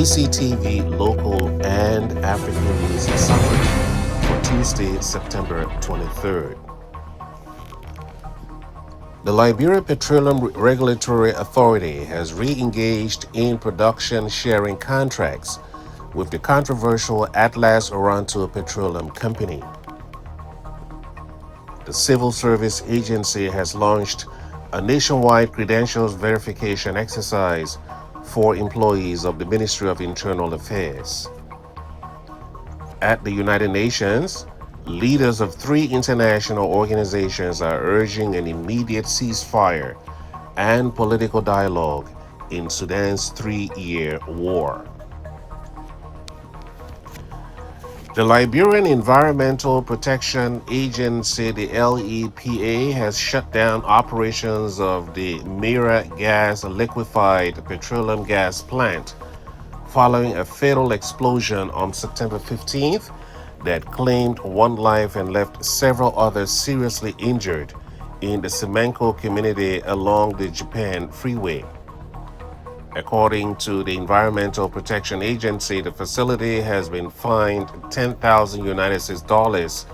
Bctv local and African news summary for Tuesday, September 23rd. The Liberia Petroleum Regulatory Authority has re-engaged in production sharing contracts with the controversial Atlas Oranto Petroleum Company. The Civil Service Agency has launched a nationwide credentials verification exercise for employees of the Ministry of Internal Affairs. At the United Nations, leaders of 3 international organizations are urging an immediate ceasefire and political dialogue in Sudan's 3-year war. The Liberian Environmental Protection Agency, the LEPA, has shut down operations of the Mira Gas liquefied petroleum gas plant following a fatal explosion on September 15th that claimed 1 life and left several others seriously injured in the Semenko community along the Japan freeway. According to the Environmental Protection Agency, the facility has been fined $10,000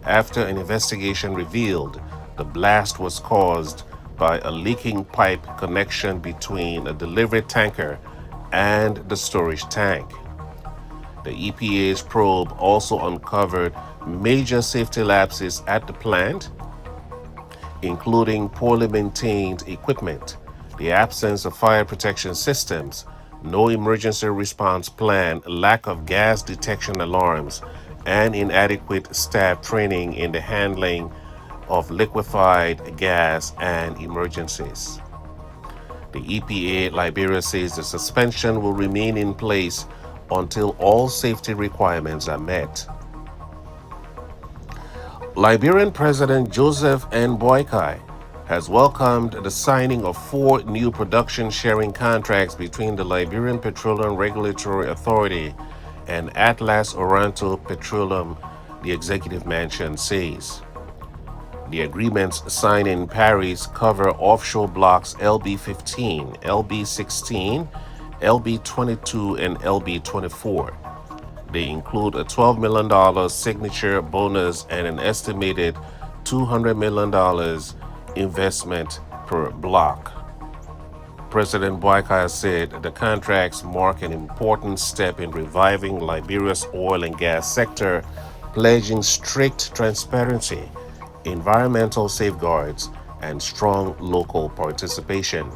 after an investigation revealed the blast was caused by a leaking pipe connection between a delivery tanker and the storage tank. The EPA's probe also uncovered major safety lapses at the plant, including poorly maintained equipment, the absence of fire protection systems, no emergency response plan, lack of gas detection alarms, and inadequate staff training in the handling of liquefied gas and emergencies. The EPA Liberia says the suspension will remain in place until all safety requirements are met. Liberian President Joseph N. Boakai has welcomed the signing of 4 new production sharing contracts between the Liberian Petroleum Regulatory Authority and Atlas Oranto Petroleum, the executive mansion says. The agreements signed in Paris cover offshore blocks LB15, LB16, LB22, and LB24. They include a $12 million signature bonus and an estimated $200 million investment per block. President Boakai said the contracts mark an important step in reviving Liberia's oil and gas sector, pledging strict transparency, environmental safeguards, and strong local participation.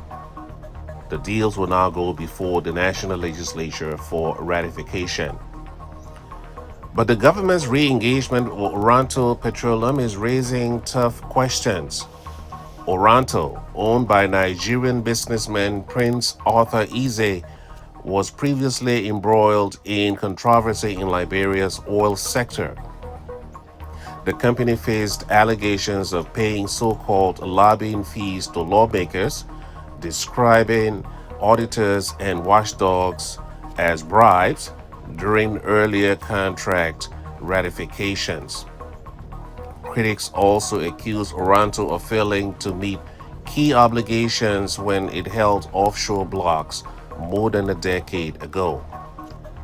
The deals will now go before the national legislature for ratification. But the government's re-engagement with Oranto Petroleum is raising tough questions. Oranto, owned by Nigerian businessman Prince Arthur Eze, was previously embroiled in controversy in Liberia's oil sector. The company faced allegations of paying so-called lobbying fees to lawmakers, describing auditors and watchdogs as bribes during earlier contract ratifications. Critics also accused Oranto of failing to meet key obligations when it held offshore blocks more than a decade ago.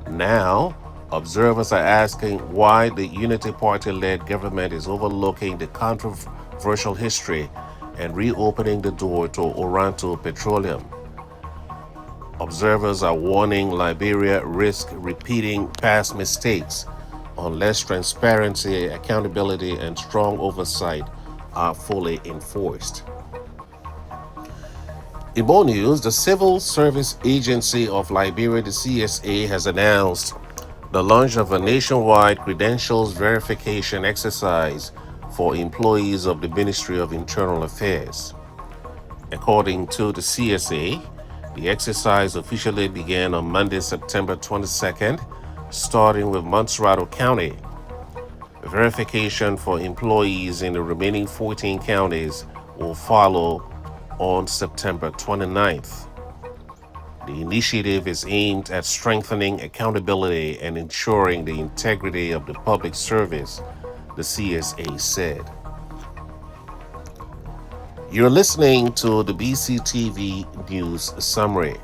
Now, observers are asking why the Unity Party-led government is overlooking the controversial history and reopening the door to Oranto Petroleum. Observers are warning Liberia risks repeating past mistakes unless transparency, accountability, and strong oversight are fully enforced. In more news, the Civil Service Agency of Liberia, the CSA, has announced the launch of a nationwide credentials verification exercise for employees of the Ministry of Internal Affairs. According to the CSA, the exercise officially began on Monday, September 22nd, starting with Montserrat County. Verification for employees in the remaining 14 counties will follow on September 29th. The initiative is aimed at strengthening accountability and ensuring the integrity of the public service, the CSA said. You're listening to the Bctv News Summary.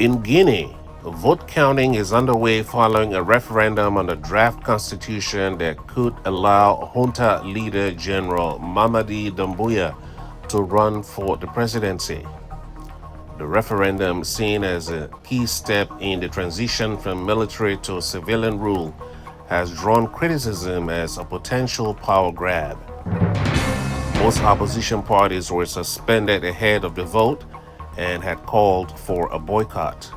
In Guinea, vote counting is underway following a referendum on the draft constitution that could allow junta leader General Mamadi Doumbouya to run for the presidency. The referendum, seen as a key step in the transition from military to civilian rule, has drawn criticism as a potential power grab. Most opposition parties were suspended ahead of the vote and had called for a boycott.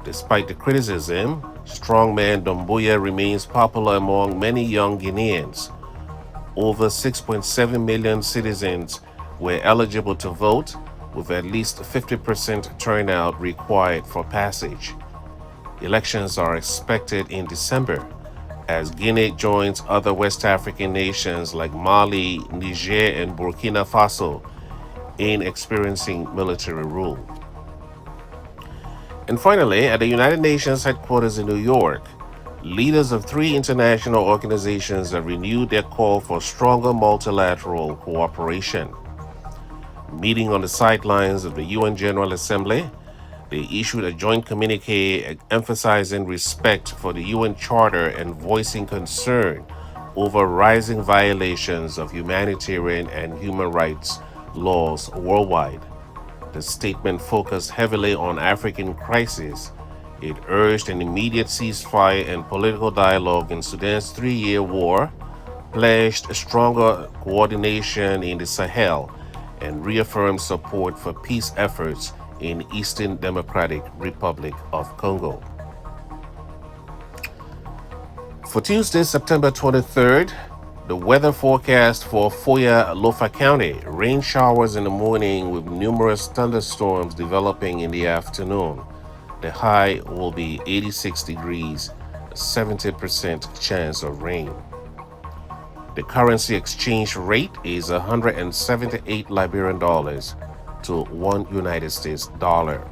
Despite the criticism, strongman Doumbouya remains popular among many young Guineans. Over 6.7 million citizens were eligible to vote, with at least 50% turnout required for passage. Elections are expected in December, as Guinea joins other West African nations like Mali, Niger, and Burkina Faso in experiencing military rule. And finally, at the United Nations headquarters in New York, leaders of 3 international organizations have renewed their call for stronger multilateral cooperation. Meeting on the sidelines of the UN General Assembly, they issued a joint communique emphasizing respect for the UN Charter and voicing concern over rising violations of humanitarian and human rights laws worldwide. The statement focused heavily on African crisis. It urged an immediate ceasefire and political dialogue in Sudan's 3-year war, pledged stronger coordination in the Sahel, and reaffirmed support for peace efforts in Eastern Democratic Republic of Congo. For Tuesday, September 23rd, the weather forecast for Foya-Lofa County: rain showers in the morning with numerous thunderstorms developing in the afternoon. The high will be 86 degrees, a 70% chance of rain. The currency exchange rate is 178 Liberian dollars to $1 United States dollar.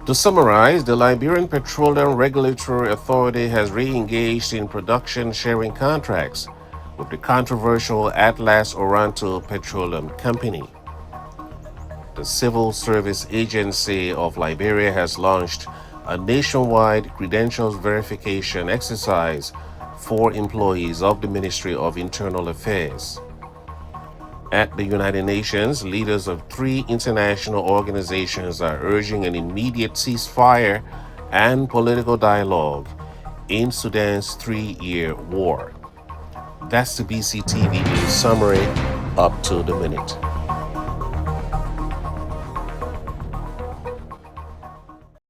To summarize, the Liberian Petroleum Regulatory Authority has re-engaged in production sharing contracts with the controversial Atlas Oranto Petroleum Company. The Civil Service Agency of Liberia has launched a nationwide credentials verification exercise for employees of the Ministry of Internal Affairs. At the United Nations, leaders of 3 international organizations are urging an immediate ceasefire and political dialogue in Sudan's 3-year war. That's the Bctv News Summary, up to the minute.